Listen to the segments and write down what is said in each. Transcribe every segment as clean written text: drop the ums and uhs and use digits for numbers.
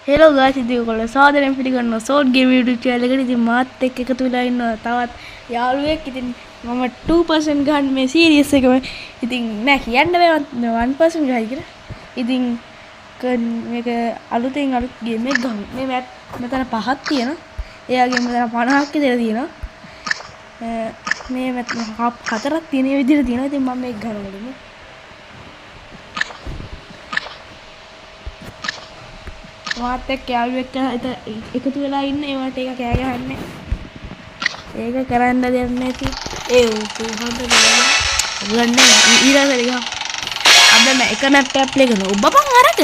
Hello ගායිස් ඉතින් ඔයගොල්ලෝ සාදරයෙන් පිළිගන්නවා සෝඩ් ගේම් YouTube channel එකට. ඉතින් මාත් එක්ක එකතු වෙලා ඉන්නවා තවත් යාළුවෙක්. ඉතින් මම 2% ගන්න මේ සීරීස් එකම. ඉතින් නෑ කියන්න බෑ 1% ගහයි කියලා. ඉතින් මේක අලුතෙන් අලුත් ගේම් එකක් ගමු. මේ මැප් මෙතන පහක් තියෙනවා. එයාගේ මෙතන 50ක් විතර තියෙනවා. මේ මැප් හතරක් තියෙන විදිහට තියෙනවා. ඉතින් මම මේක ගන්නවා. මාත් එක්ක යාළුවෙක් එකතු වෙලා ඉන්න ඒවට එක කෑ ගහන්නේ. ඒක කරන්න දෙයක් නැති. ඒ කොහොමද ගන්නේ? ඊළඟට ගහ. අද මම එක මැප් එකක් ප්ලේ කරනවා. ඔබ බං අරක.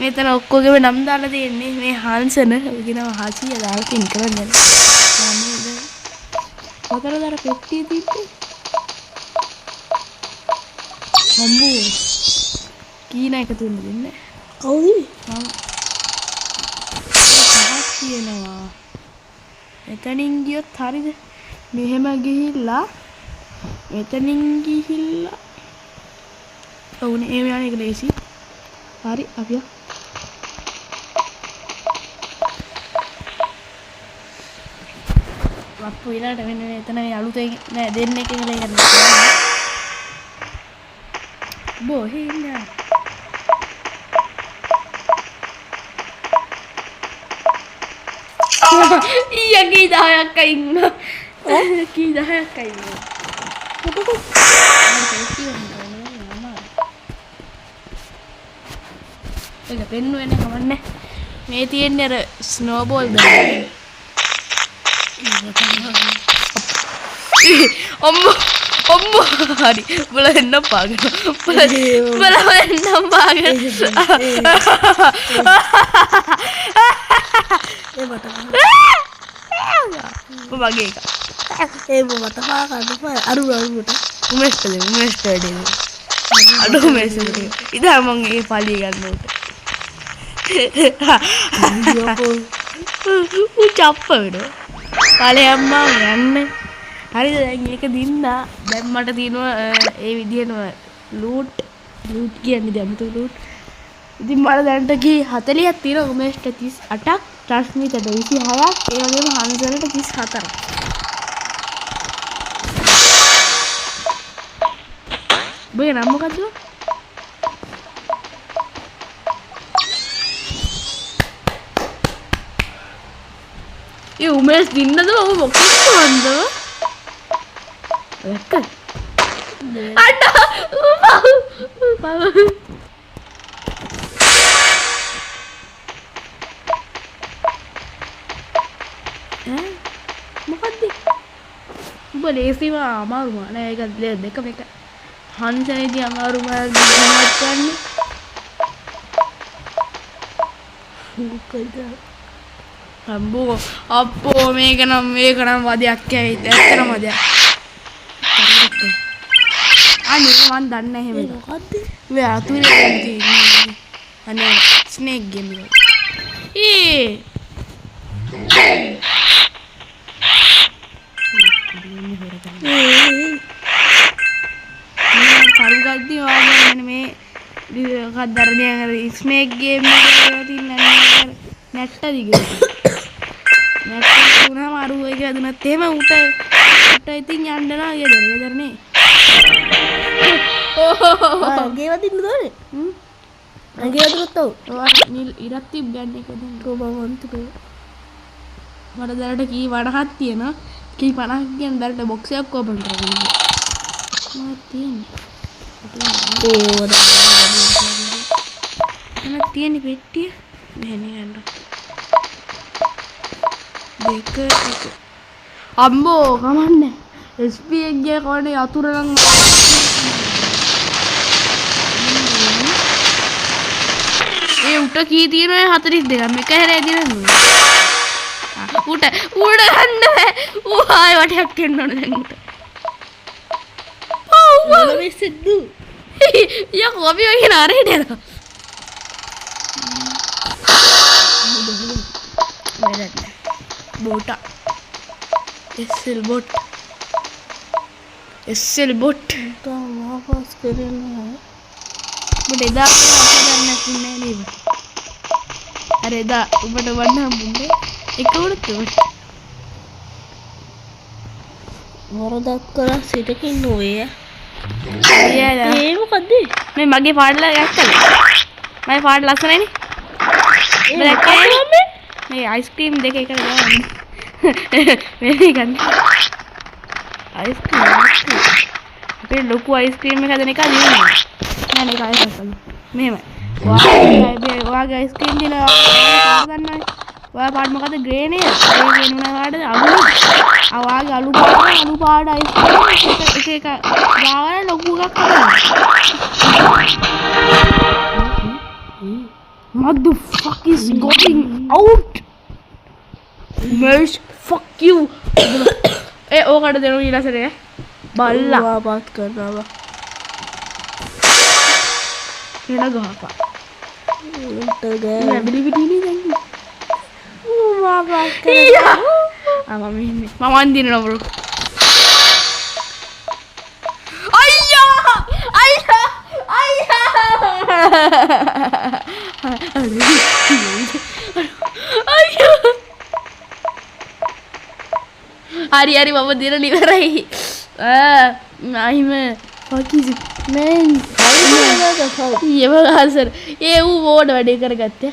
මෙතන ඔක්කොගේම නම් දාලා තියෙන්නේ. මේ හාන්සන කියනවා හාසිය දාලා තින් කරන්නේ. කොතරදර පෙට්ටිය තිබ්බේ? අම්බෝ කීන එකතු වෙන්න දෙන්නේ. කවුද? මම කියනවා. එතනින් ගියොත් හරිද? මෙහෙම ගිහිල්ලා එතනින් ගිහිල්ලා ඔවුනේ ඒ යන එක ලේසි. හරි අපි අප්පු ඊළඟට මෙන්න එතන අලුතෙන් නෑ දෙන්නේ කියලා කරනවා. Bohina. Iya kita yang kain. Kita yang kain. Enggak pennu ini kamarnya. Metiin ya snowball dah. Ombo hari boleh nampak boleh nampak bagi aduh itu emang paling kan capek dong paling emang kan හරිද දැන් මේක දින්නා දැන් මට තියෙනවා ඒ විදිහේම loot කියන්නේ දැම්තු loot. ඉතින් මට දැන්ට කී 40ක් තියෙනවා. උමේෂ්ට 38ක්, රශ්මිතට 26ක්, ඒ වගේම හංසලට 34ක්. බේ නම මොකද්ද? ඒ උමේෂ් දින්නද ඔබ මොකක්ද වන්දව? Ada, මොකක්ද? උඹ ලේසිම අමාරුම නෑ ඒක දෙක එක හන්සනේදී අමාරුම ගිහිනවත් ගන්න. අම්බෝ අප්පෝ මේක නම් වදයක් ඇවිත් ඇත්තටම වදයක්. අනේ මන් දන්නේ නැහැ මේක. මොකද්ද? මේ අතුරේ තියෙන්නේ. අනේ ස්නේක් ගේම් එක. කරුගද්දි වගේ මේ කද්දරනේ ස්නේක් ගේම් එක තියෙන්නේ නැට්ට දිගේ. නැට්ට උනම අරුව එක දුනත් එහෙම උට ඉතින් යන්න නා ගෙදරනේ. ගේවදින්න දෝනේ. ගේවදුනත් නිල් ඉරක් තිබ්බන්නේ ඒක දැන් රෝබවන්තකෝ. මට දැනට කී 50ක් තියෙනවා. කී 50ක් කියන දැනට බොක්ස් එකක් ඕපන් කරගන්න. මම තියෙන්නේ පෙට්ටිය. මෙහෙනේ යන්න. දෙක අම්බෝ කමන්නේ. SP එකේ කොනේ අතුර නම් ඒ උට කී තියෙනවා 42 මේක හැරේ දිනනවා උට ගන්න බෑ ඌ ආයෙ වටයක් එන්න ඕන දැන් උට ඔව් මේ සිද්දු යා කොබි වගේ නාරේ නේද වැඩක් බෝටා SL bot तो वापस करेंगे ඔබට එදා ගන්නක් ඉන්නේ නේද? අර එදා ඔබට වන්න හම්බුනේ එක උඩට වරදක් කරා සිටකින් නොවේ. ඒ මොකද්ද? මේ මගේ පාඩල ගැක්කද? මගේ පාඩල ලස්සනයිනේ. මේ අයිස්ක්‍රීම් දෙක එකට දාන්න. මේ ගන්න. අයිස්ක්‍රීම්. අපේ ලොකු අයිස්ක්‍රීම් එකක් හදන එක නෙමෙයි. නෑ නේ කාය හදන්න. මෙහෙමයි. ඔයාගේ අයිස්ක්‍රීම් දින ගන්නවනේ. ඔයා පාඩ මොකද ග්‍රේ නේද? ඒ වෙනුන පාඩ අලු. ඔයාගේ අලු පාඩ අයිස්ක්‍රීම් එක ගාවන ලොකු එකක් හදන්න. What the fuck is going out? Mesh, fuck you. ඕකට දෙනු ඊළසරේ බල්ලා වාපත් කරනවා. කියලා ගහපා. උන්ට ගෑ. බිලිබිලිනේ දැන්. වාපත් කරනවා. මම ඉන්නේ. මම අන්දිනවා බ්‍රෝ. අයියා! අයියා! අයියා! හරි මම දින ඉවරයි. I'm fuck is it man? Sir ඒ ඌ බෝඩ වැඩේ කරගත්තේ.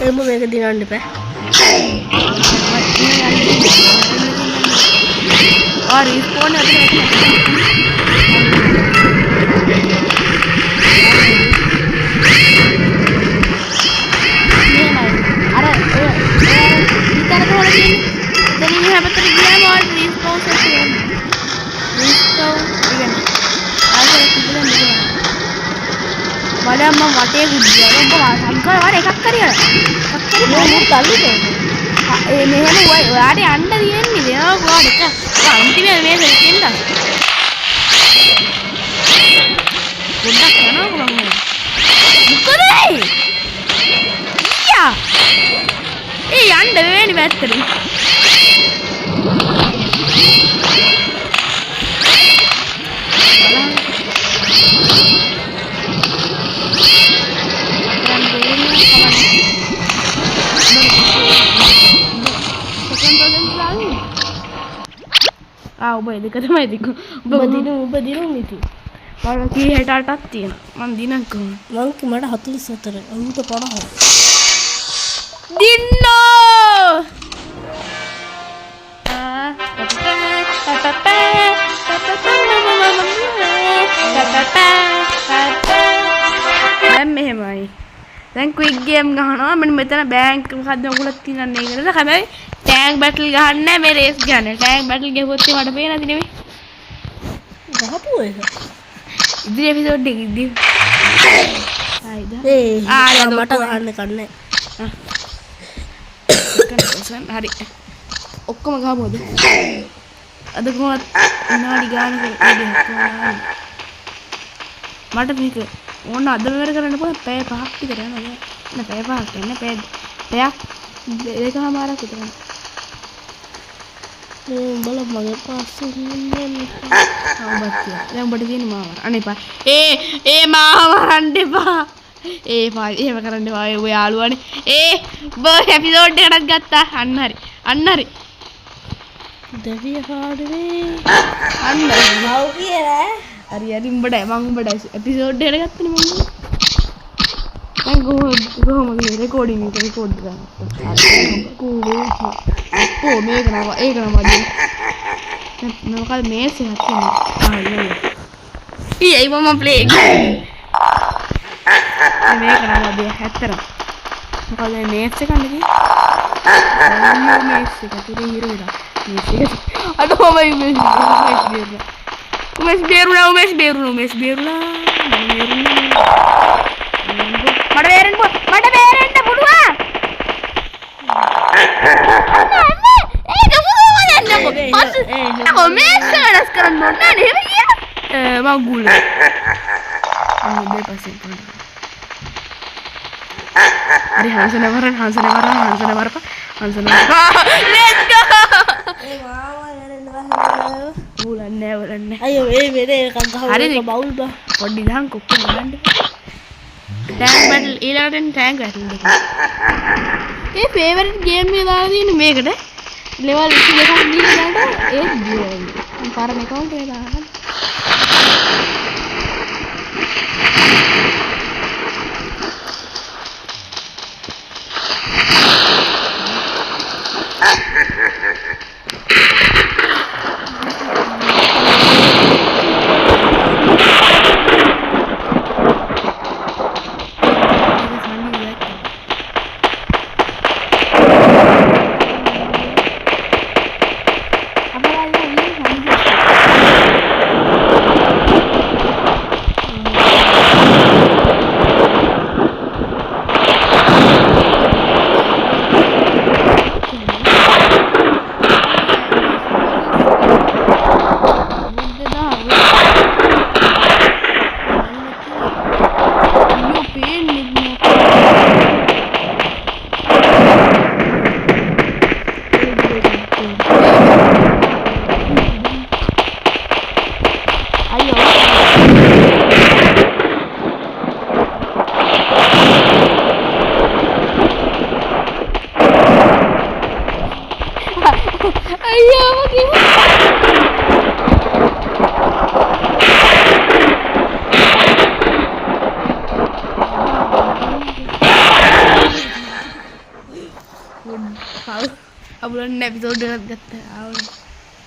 එම මේක දිනන්න එපා. ආ රිස්පෝන් එකකට මම වටේ ගුඩියා ඔබ සංකල් වර එකක් කරියලා එකක් කරි මොකක්ද තල්ලුද ඒ මෙහෙම ඔයාට යන්න තියෙන්නේ දෙනවා කොහොමද එක අන්තිමේ මේ දෙකෙන්ද පොඩ්ඩක් යනවා කොහොමද මොකද යා ඒ යන්න වෙන්නේ වැත්තට ඔබ එදක තමයි දිකු ඔබ දිනුම් ඉති මම කී 68ක් තියෙනවා මම දිනක් කොහොමද මං මට 44 අමුත 50 දින්නෝ දැන් මෙහෙමයි දැන් ක්වික් ගේම් ගහනවා මම මෙතන බෑන්ක් මොකද්ද ඔයගොල්ලෝ තියන්නේ කියලා හැබැයි ටැංක් බැටල් ගහන්න නැහැ මේ රේස් ගන්න ටැංක් බැටල් ගහුවොත් මට පේනද නෙමෙයි ගහපු එක ඉදිරි එපිසෝඩ් එකේ ඉදි හයිද මට ගහන්න කන්නේ හරි ඔක්කොම ගහමුද අද කොහොමද විනාඩි ගානක මට මේක ඕන අද මෙවර කරන්න පුළුවන් පැය 5ක් විතර යනවා නෑ පැය 5ක් යන්නේ පැයක් දෙකමාරක් විතර යනවා බල මගේ පාස්සේ ඉන්නේ දැන් ඔබට තියෙන මාවර අනේපා ඒ මාවරන්න එපා එහෙම කරන්න එපා ඔය යාළුවානේ බෝ එපිසෝඩ් එකකට ගත්තා අන්න හරි දෙවිය කාඩේ අන්න මව් කියලා හරි උඹට මම උඹට එපිසෝඩ් එකට ගත්තනේ මම දැන් කොහොමද රෙකෝඩින් එක රෙකෝඩ් කරගත්තා මේක නම මොකද මේස් එකක් තියෙනවා ඊයි මම ප්ලේ මේක නම දෙය හැතරම මොකද මේස් එකක් නෙකි මේස් එක තුරේ හිර වෙලා මේස් එක අදෝ මම උමේස් බේරුණා මට බේරෙන්න පුළුවන් මේස් වෙනස් කරන්න ඕනේ නේද මම ගුල දෙපස්සේ හරි හංසන මරපා let's go ඒ මාව බූලන්නේ වලන්නේ. අයියෝ මේ වෙරේ එකක් ගහලා හරිද? බවුල් බා. පොඩි දහන් කොක්කම ගන්න. ටැංක් බැටල් ඊළඟට ටැංක් බැටල් දෙක. ඒ ෆේවරිට් ගේම් එක දාලා තියෙන්නේ මේකට. ලෙවල් 22ක් දීලා ගන්නට ඒත් දියුනේ. මම පරණ account එක දාන්න. අබුලන් එපිසෝඩ් එකක් ගත්තා. ආවනේ.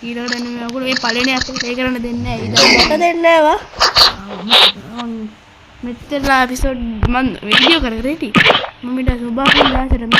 ඊළඟට නෙමෙයි අකුරු මේ පළවෙනි අපේ කරන්න දෙන්නේ නැහැ. මට දෙන්නේ නැහැ වා. මෙච්චරලා එපිසෝඩ් මම වීඩියෝ කරගෙන හිටියේ. මම ඊට සුභාපින් දාසට මම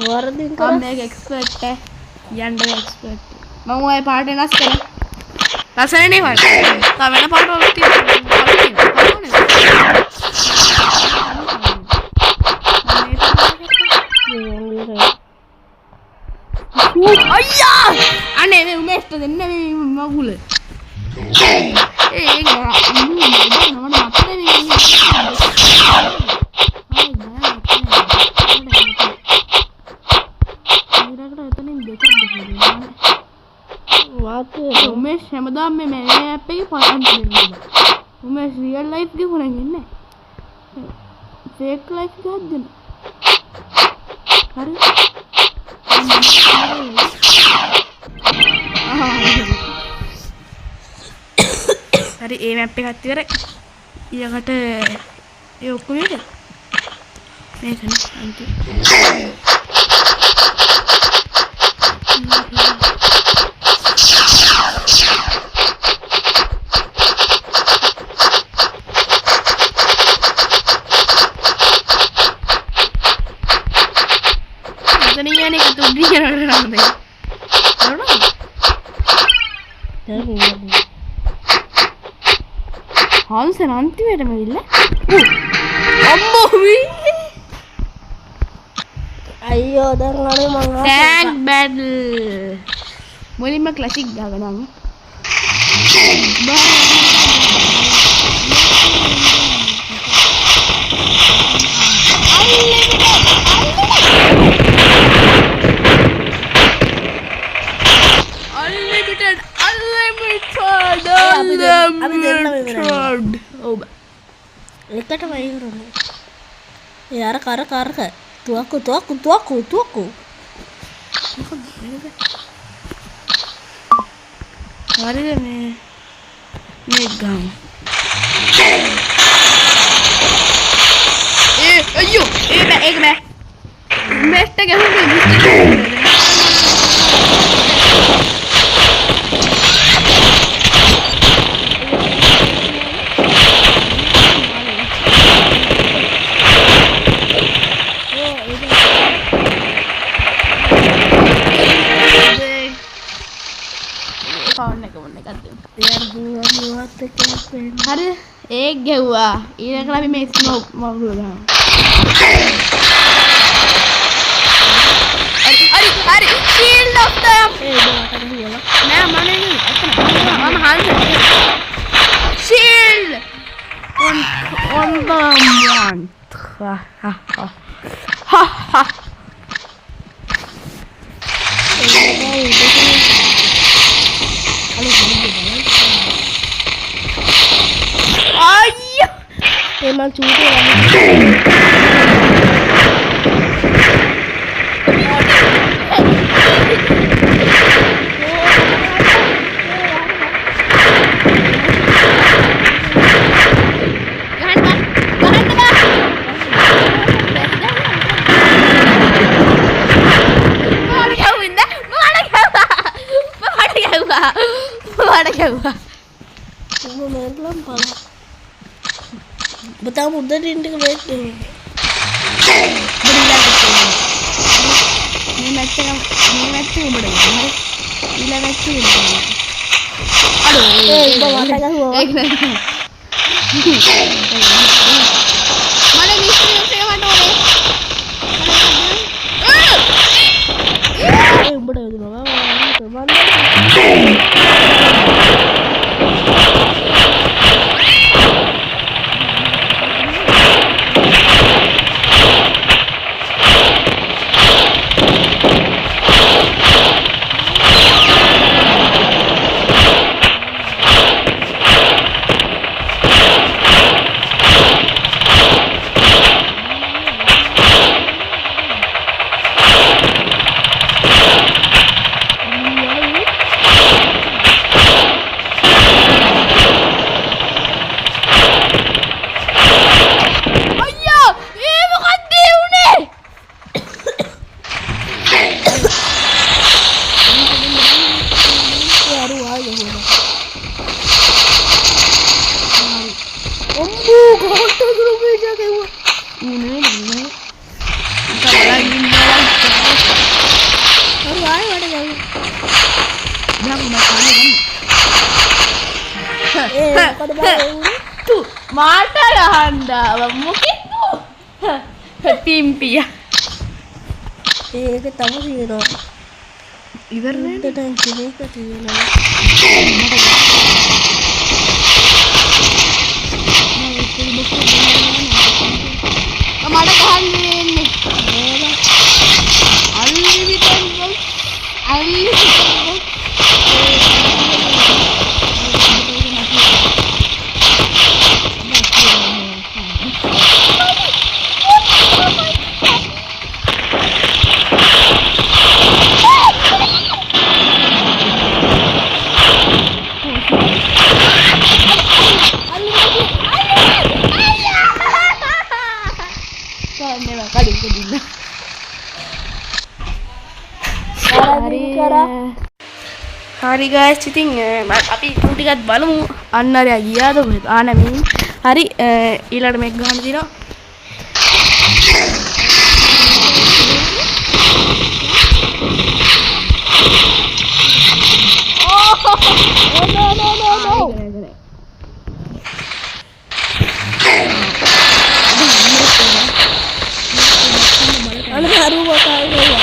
වරදින් කම් මේක එක්ස්පර්ට් එක යන්න එක්ස්පර්ට් මම ඔය පාට වෙනස් කරා රසනේ පාට තා වෙන පාට වල තියෙනවා අයියා අනේ මේ උමේෂ්ට දෙන්න මේ මගුල ඒක නම මතනේ उमेश හැමදාම මේ ඇප් එකේ පටන් දෙනවා. උමේෂ් රියල් ලයිෆ් ගේ හොරන් ඉන්නේ. ෆේක් ලයිෆ් එකක් දෙනවා. හරි. හරි ඒ මැප් එකත් ඉවරයි. ඊළඟට ඒ ඔක්කොම ඉවරයි. මේකනේ අන්තිම. Ini kan tuh dia orang deh. Orang. Hans nanti ada mila. Ambo mi. අයියෝ දැන් අනේ මං Tank battle. මුලින්ම ක්ලාසික් ගාගන්න. එකට වයිරුනේ. ඒ අර කර තුවක්කු. හරිද මේ ගම්. අයියෝ ඒක බෑ. මෙස්ට ගහන්නේ यार बुआ बुआ तो क्या හරි ඒක ගෙව්වා. ඊළඟට අපි මේ ස්නෝ මගුල දානවා. හරි ෂීල්ඩ් ඔෆ් ද නෑ මම නෙමෙයි මම හල්ද shield on the one ha ayyo emang cuti Cuma main lempar. Betah muda di intik itu. Ini macam beda. Ini macam beda. Aduh, bawa tangan gua. Mana misteri saya mana ni? Beda itu bawa. Mana? Tuh, mata lah anda, mungkin tuh. Pimpi ya. Kita tahu sih itu. Ibaratnya Kita dan sini kita sini. Kemana kahan ini? Unlimited box. Hari guys, ඉතින් අපි ඉතුරු ටිකත් බලමු. අන්න අරයා ගියාද කොහෙද? නැමෙයි. හරි ඊළඟට මේක ගහන්න දිනවා. Ano baru buat tahu ya?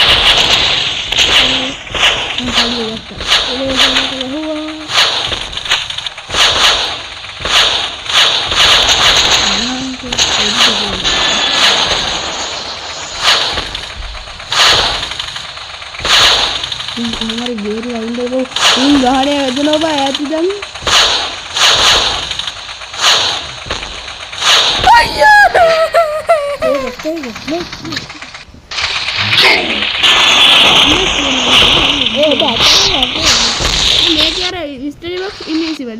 हमारे गेर लाइन देखो इन गाने वजनों पर आया थी जम ये क्या रहा है mystery box invisible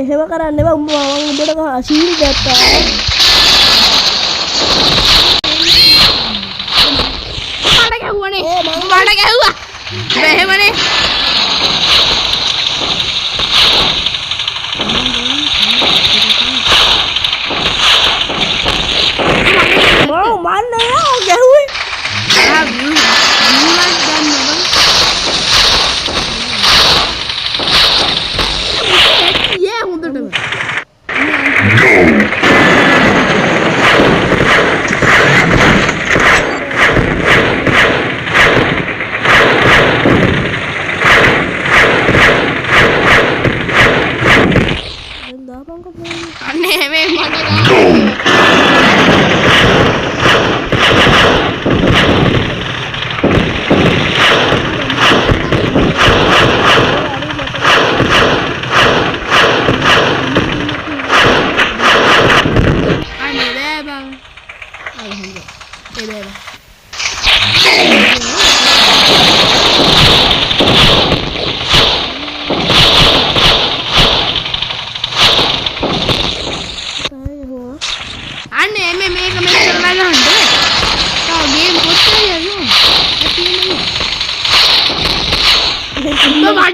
hewa karena bang mau udah nggak hasil data. Mana क्या हुआ nih? Mana क्या हुआ? Behe mana? Mau mana ya? Jauh. Ah,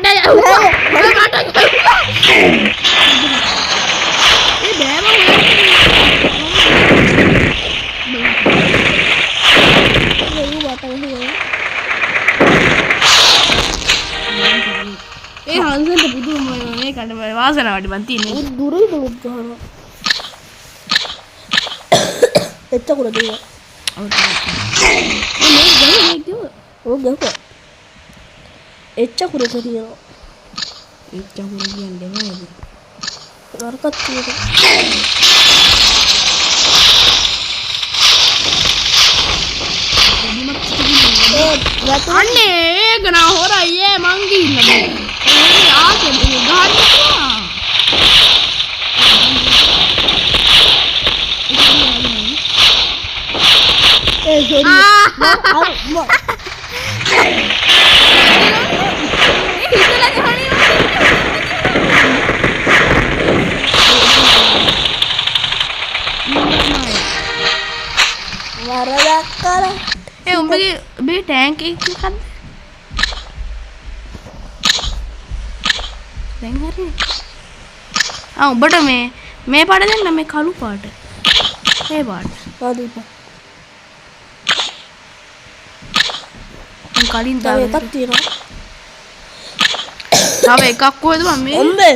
මට ඒ හංසන්ට පුදුම මේකට වාසනාවට මන් තියෙන්නේ දුරයි දුක් ගහනවා එච්චකුර දෙනවා ඔව් ගහුවා එච්චකුර දෙනවා එච්චකුර කියන්නේ නේද නරකත් තියෙනවා අනේ ඒක නා හොරයි ඒ මං ගිහිල්ලා ඒ ආකෙන් ගහන්න ඒ සෝරි වරදක් කරා ඒ උඹේ ටැංක් එක කද්ද දැන් හරි උඹට මේ පාට දෙන්න මේ කළු පාට ඒ පාට පාදීපා කලින් තව එකක් තියෙනවා තව එකක් කොහෙද මම මේ ඔම්බේ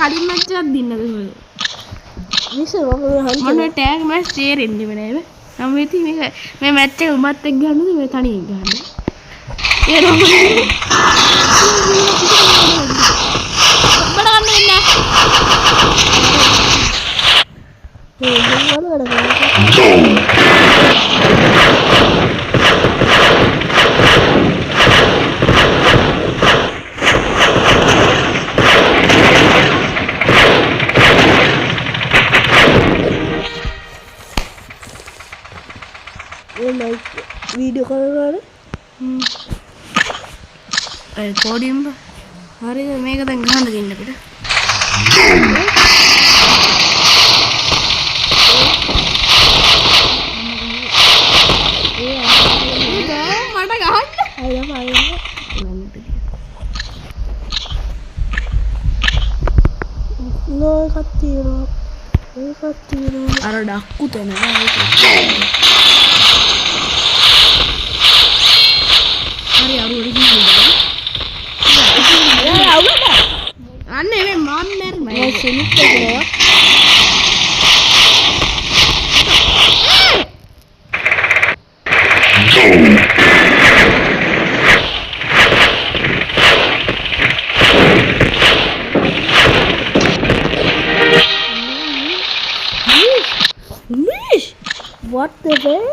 කලින් මැච් එකක් දින්නද මම ටැග් මැච් තේරෙන්නේ නෑ මම හිතේ මේ මැච් එක උඹත් එක්ක ගන්නද මේ තනියෙන් ගන්න ඒ රොම බඩ ගන්න ඉන්න वीडियो කරනවාද ඒ කොඩින්බ හරිද මේක දැන් ගහන්න දෙන්න අපිට මට ගහන්න නෝ කත්තියනවා ඒ කත්තියනවා අර ඩක්කු තැන හරි අරුවට ගිහින් අන්න මේ මම මැරුණා මම සෙනික් කරනවා What the hell?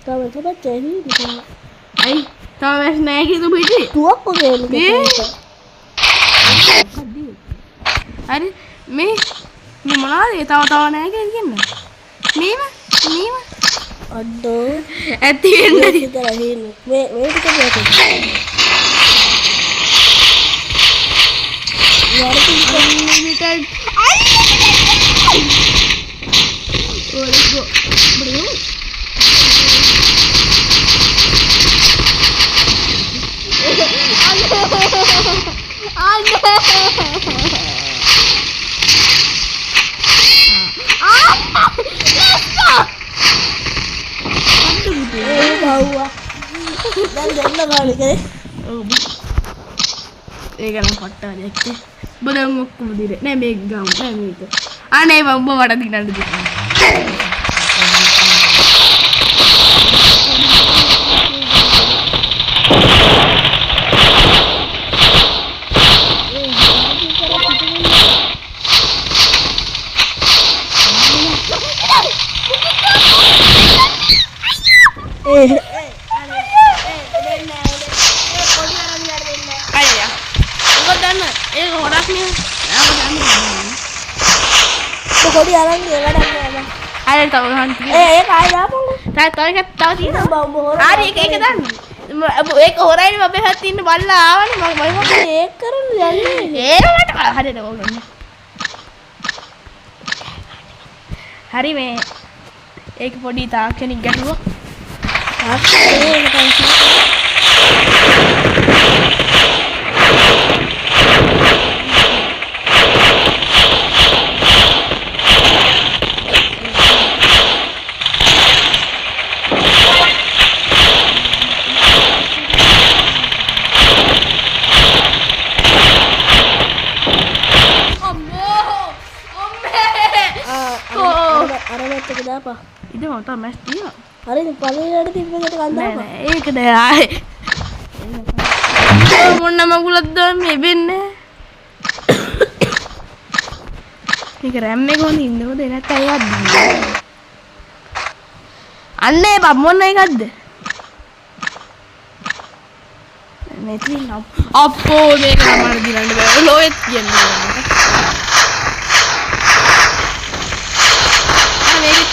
Tahu coba cari di sana. Ay, tahu mas naik itu biji. Tua kok gini? Hari, me malah dia tahu naik kan gimana? Me. Aduh. Atin dari. Kita lagi ini. Kita lihat. Luar biasa limited. Oh, let's go. Bro. ඒක නම් පට්ටාලයක් නේ. බදන් ඔක්කොම දිරේ. නෑ මේක ගමු. නෑ මේක. අනේ මම වඩ දිනන්න දෙන්න. අයියා මොකද දන්න ඒක හොරක් නේ කොඩි අරන් වැඩක් නෑ අර තව ගන්න ඒක ආයෙ දාපන් තව තියෙනවා හරි ඒක දාන්න ඒක හොරයිනේ මම පැත්තේ ඉන්න බල්ලා ආවනේ මම මොකද ඒක කරන්න යන්නේ ඒක මට හරියට ඕනනේ හරි මේ ඒක පොඩි තාක්ෂණික ගැටුවක් itu motor mas dia hari ini paling ada tipe kita kanda apa ඒක නෑ ආයේ මොන නම ගුලක්ද මේ වෙන්නේ මේක රැම් එක හොඳ ඉන්නවද නැත්නම් ඒවත් අන්නේ බම් මොන එකක්ද මේ තියෙන අප්පෝ මේක තමයි දිනන්න බෑ ලෝයත් කියන්නේ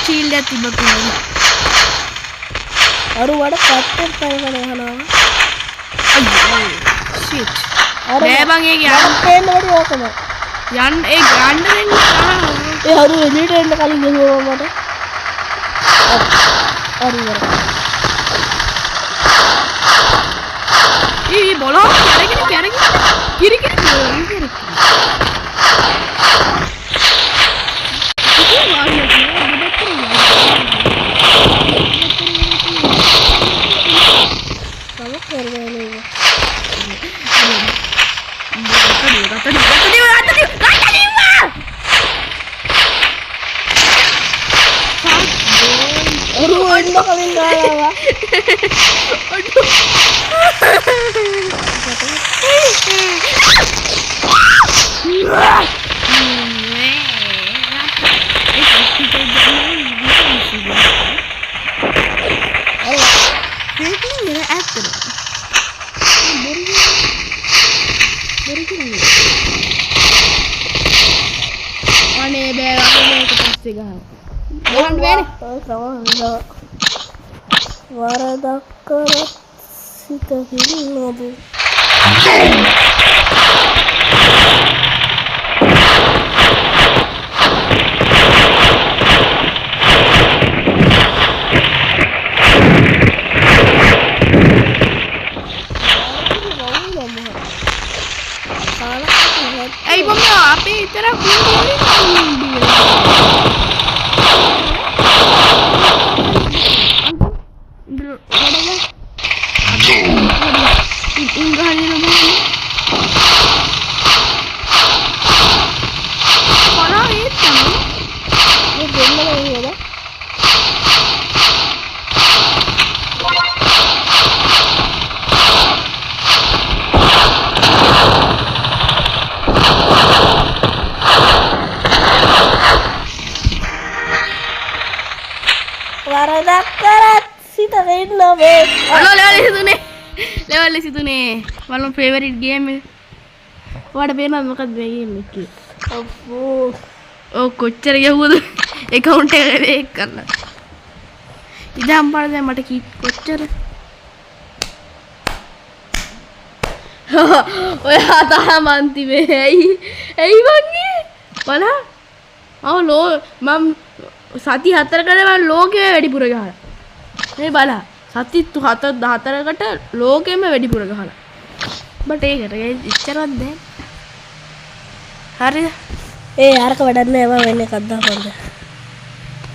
चील जाती बकरी और वाड़ा कट्टर पाएगा नहीं हना शिट अरे बंग एक यार पेन वाली हो कम यार एक गांड नहीं ये हरु एडिट एंड काली गेम हो मारे अरे यार ये बोलो क्या रे किरी Waradakarat sita hilnadu Ay, mama, api tara kundi. Waradakarat sita hilnadu Halo, lewat situ nih. Malu favorite game. Wadah pernah makan game ini. Appu Oh, කොච්චර යවුවද account එක වෙක් කරලා. ඉතින් අම්පාර දැන් මට කී කොච්චර ඔයා තාමන්ති මේ ඇයි වගේ බලන්න මම සති 4කට මම ලෝකෙම වැඩිපුර ගහලා මේ බලන්න සති 14කට ලෝකෙම වැඩිපුර ගහලා බට ඒකට ඉච්චරවත් දැන් හරිද අරක වැඩක් නෑ මම වෙන එකක් දාපන්ද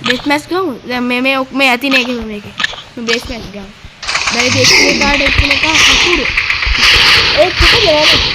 බේස් මැච් ගමු දැන් මේ ඇතිනේ එක මේකේ මේ බේස් මැච් ගමු බයි බේස් කාඩ් එක හසුරු ඒ කිව්වේ නෑ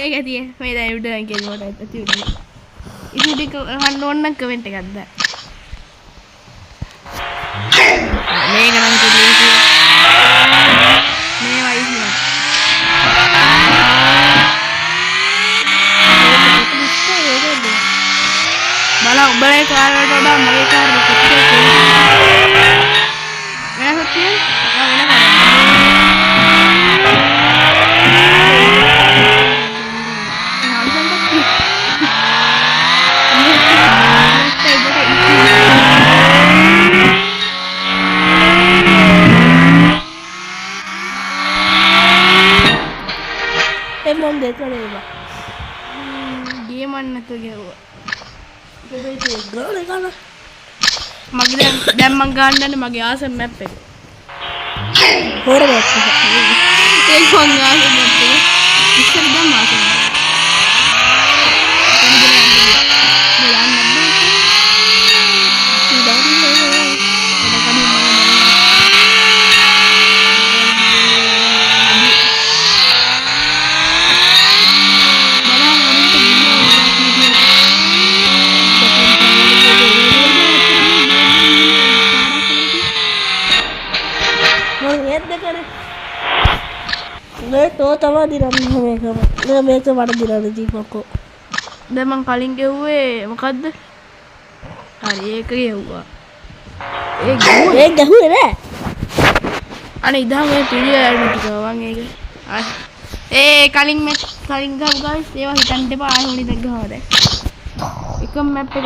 මේක ඇතිය මේ දැන් විඩියෝ එකේ මට ඇති උනේ ඉතින් ටික අහන්න ඕන නම් කමෙන්ට් එකක් දාන්න මේක නම් කිව්වේ මේ වයිස් නේ බලා උඹේ කාර් වලට වඩා මගේ කාර් එක කොච්චර වෙනසක් තියෙනවද? එමොන් දෙකලේවා ගේම් අන්න නැතුව ගෙවුවා ගෝල ගන්න මගේ දැන් මං ගන්නන්නේ මගේ ආසම මැප් එක හොර මැප් එක ඒක මං ආසම මැප් එක ඉස්සර දැන් ආසම තෝ තමා දිරන්නේ මේක මට දිරන්න දීපකෝ දැන් මං කලින් ගෙව්වේ මොකද්ද හරි ඒක ගෙව්වා ඒක ගැහුවේ නෑ අනේ ඉදා මේ පිළිවෙල ටික මං ඒක ඒ කලින් ගහපු ගාස් ඒවා හිතන්න එපා ආයෙ හොනි දැන් ගහව දැන් එකම මැප් එක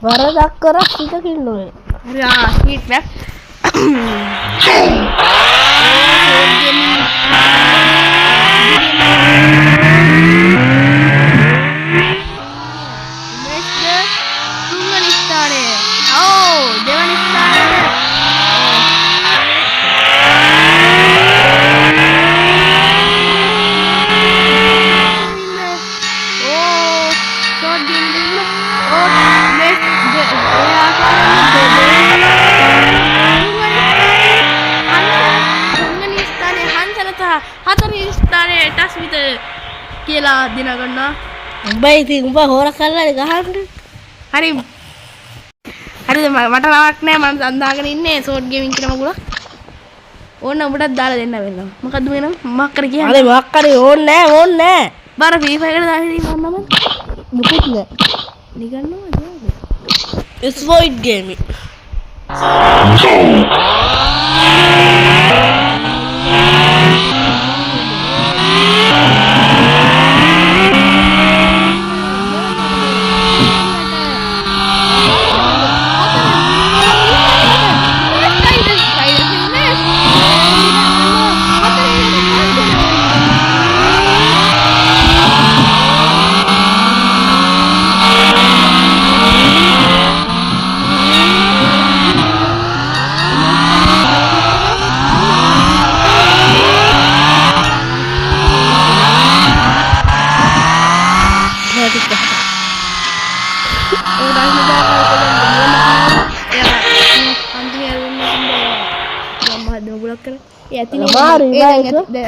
වරදක් කරා හිතකින් නොවේ හරි ස්පීඩ් මැප් තුන්වෙනි ස්ථානය දෙවනි ස්ථානය ටස්මිත කියලා දින ගන්නවා උඹයි ඉතින් උඹ හොර කරලා ගහන්න හරි හරිද මට නවක් නෑ මම සඳහාගෙන ඉන්නේ ෂෝට් ගේමින් කියන මගුල ඕන්න උඹටත් දාලා දෙන්න වෙනවා මොකද්ද වෙනව මොකක් කර කියන්නේ අනේ මොකක් කරේ ඕන්නේ නෑ බාර ෆ්‍රී ෆයර් එකට දාන්න ඉන්නේ මම මුකුත් නෑ නිකන්නවා it's void gaming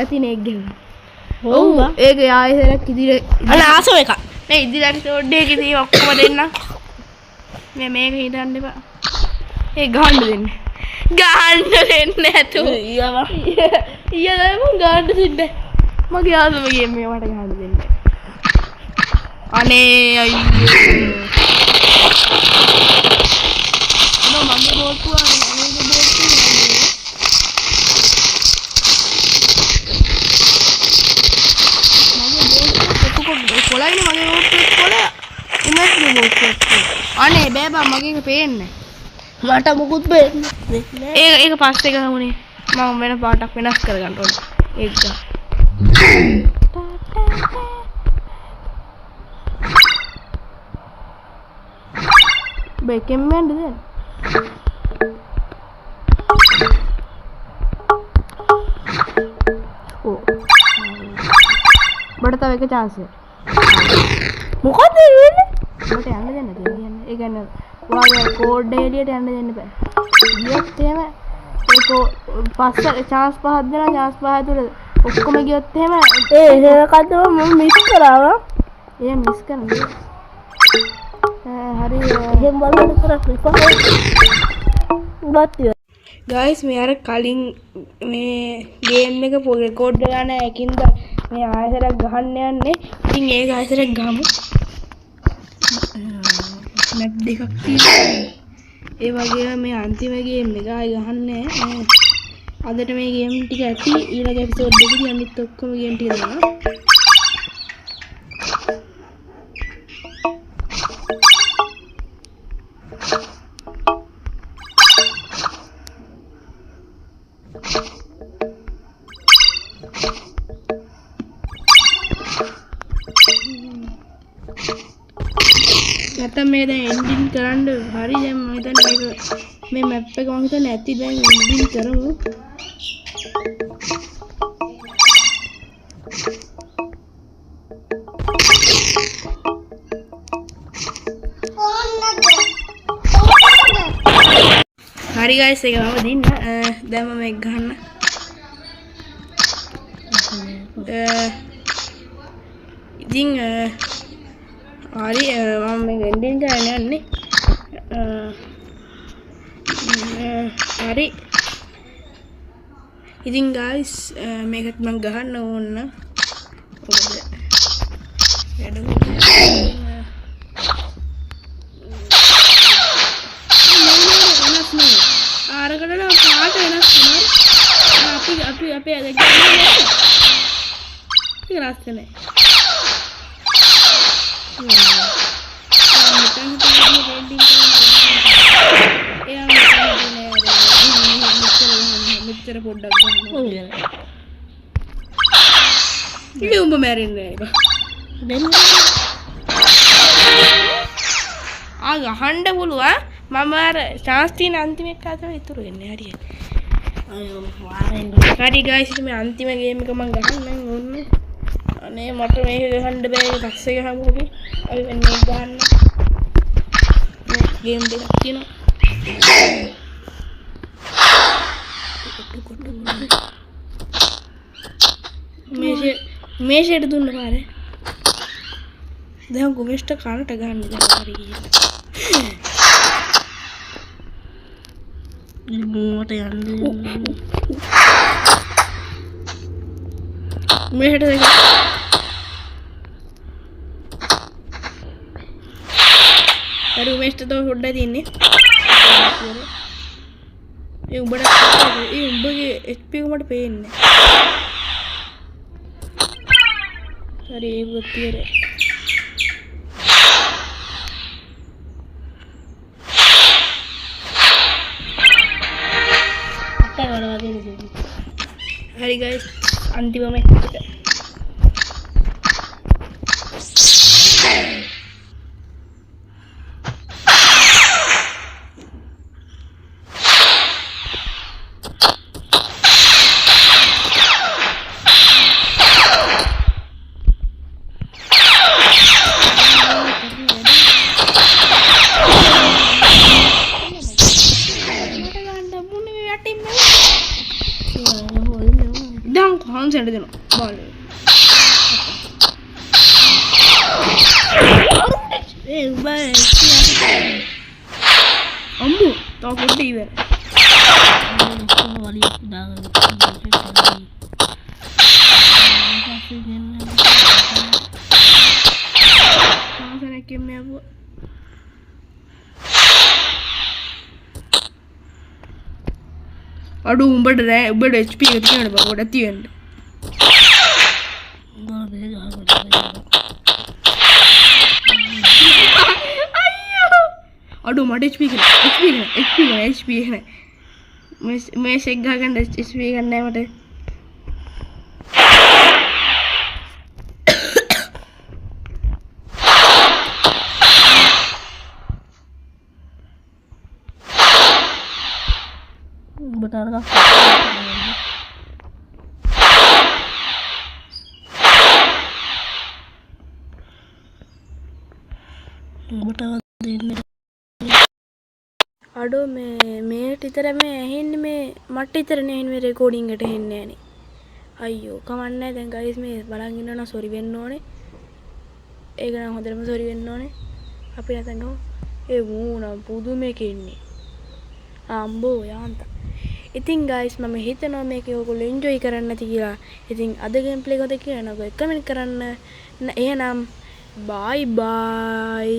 ඇතිනේ ගෙන්න ඔව් ඒක ආයෙසරක් ඉදිරිය අනේ ආසම එක මේ ඉදිරියට ෂෝට් එකේ ඉතින් ඔක්කොම දෙන්න මේක හිතන්න එපා ඒ ගහන්න දෙන්න නැතු ඊයලා මම ගහන්න දෙන්නේ මගේ ආසම ගේම් එක මට ගහන්න දෙන්න අනේ අයියෝ මගේ බෝට්ටුවා අනේ බෑබා මගේ එක පේන්නේ මට මුකුත් වෙන්නේ නැහැ. ඒක පස්සේ ගහමුනේ මම වෙන පාටක් වෙනස් කරගන්න ඕනේ ඒක ගන්න බේකෙන් මෙන්ද දැන් ඕ බඩ තව එක chance එක මොකද වෙන්නේ? මට යන්න දෙන්න දෙන්නේ. ඒ කියන්නේ ඔයාගේ කෝඩ් එළියට යන්න දෙන්න බෑ. ගියොත් එහෙම ඒක පස්ස chance පහක් දෙනවා chance පහ ඇතුළේ ඔක්කොම ගියොත් එහෙම ඒකද මම මිස් කරා. ඒ මිස් කරන්නේ. හරි එහෙම බලන්න කරා. උඹත් guys මේ අර කලින් මේ ගේම් එක රෙකෝඩ් වෙලා නැහැ ඒකින්ද මේ ආයතරක් ගහන්න යන්නේ. ඉතින් ඒක ආයතරක් ගහමු. මැප් දෙකක් තියෙනවා. ඒ වගේම මේ අන්තිම ගේම් එක ආයි ගහන්නේ නැහැ. අදට මේ ගේම් ටික ඇති ඊළඟ එපිසෝඩ් එකේදී අනිත් ඔක්කොම ගේම් ටික දානවා. නැත්නම් මේ දැන් එන්ඩින් කරන්න හරි දැන් මම හිතන්නේ මේක මේ මැප් එක මම හිතන්නේ ඇති දැන් එන්ඩින් කරමු. හරි guys ඒක මම දින්න දැන් මම මේක ගහන්න. ඉතින් හරි මම මේ එන්ඩින් කරන්න යන්නේ. හරි ඉතින් guys මේකත් මම ගහන්න ඕන නම් මොකද ආරකට පාට වෙනස් වෙනවා. අපි අද ගන්නේ ඒක රාස්ත නැහැ. මෙච්චර පොඩ්ඩක් ගන්න. ඉතින් උඹ මැරෙන්නේ නැහැ. ගහන්න පුළුවන්. මම අර chance තියෙන අන්තිම එක තමයි ඉතුරු වෙන්නේ හරියට. අයියෝ වාරෙන්. හරි guys ඉතින් මේ අන්තිම ගේම් එක මම ගහන්නම් ඕනේ. අනේ මට මේක ගහන්න බෑ. පස්සේ ගහමු අපි. අපි වෙන්නේ ගහන්න. මේ ගේම් දෙකක් තියෙනවා. මේෂයට දුන්න පාරේ. දැන් ගොමෙස්ට කනට ගන්න දැන් හරි ගිහින්. මට යන්නේ. මේෂට දෙක. හරි මේෂට තව පොඩ්ඩක් තියෙන්නේ. ඒ උඹට ඒ උඹගේ HP එක මට පේන්නේ. හරි ඒක තියරේ. හරි guys අන්තිම මේක දැන් කොහොමද දෙනවා බෝල් ඒ බයි අම්මු තව පොඩ්ඩ ඉවර වලිය දාගන්න අඩු උඹට උඹට HP එක තියෙනවද බං ගොඩක් තියෙන්න මට HP මේ සෙක් ගහගන්න HP ගන්න මට benar kah අඩෝ මේ ටිතර මේ ඇහෙන්නේ මේ මට ටිතරනේ ඇහෙන්නේ මේ රෙකෝඩින් එකට එන්නේ නැහනේ අයියෝ කමන්නේ නැහැ දැන් ගයිස් මේ බලන් ඉන්නවනම් සෝරි වෙන්න ඕනේ ඒක නම් හොඳටම සෝරි වෙන්න ඕනේ අපි නැතනෝ ඒ මූණ පුදුමේක ඉන්නේ අම්බෝ යාන්ත ඉතින් ගයිස් මම හිතනවා මේක ඔයගොල්ලෝ එන්ජොයි කරන්න නැති කියලා ඉතින් අද ගේම් ප්ලේ එකද කියලා නෝ කමෙන්ට් කරන්න එහෙනම් බයි බයි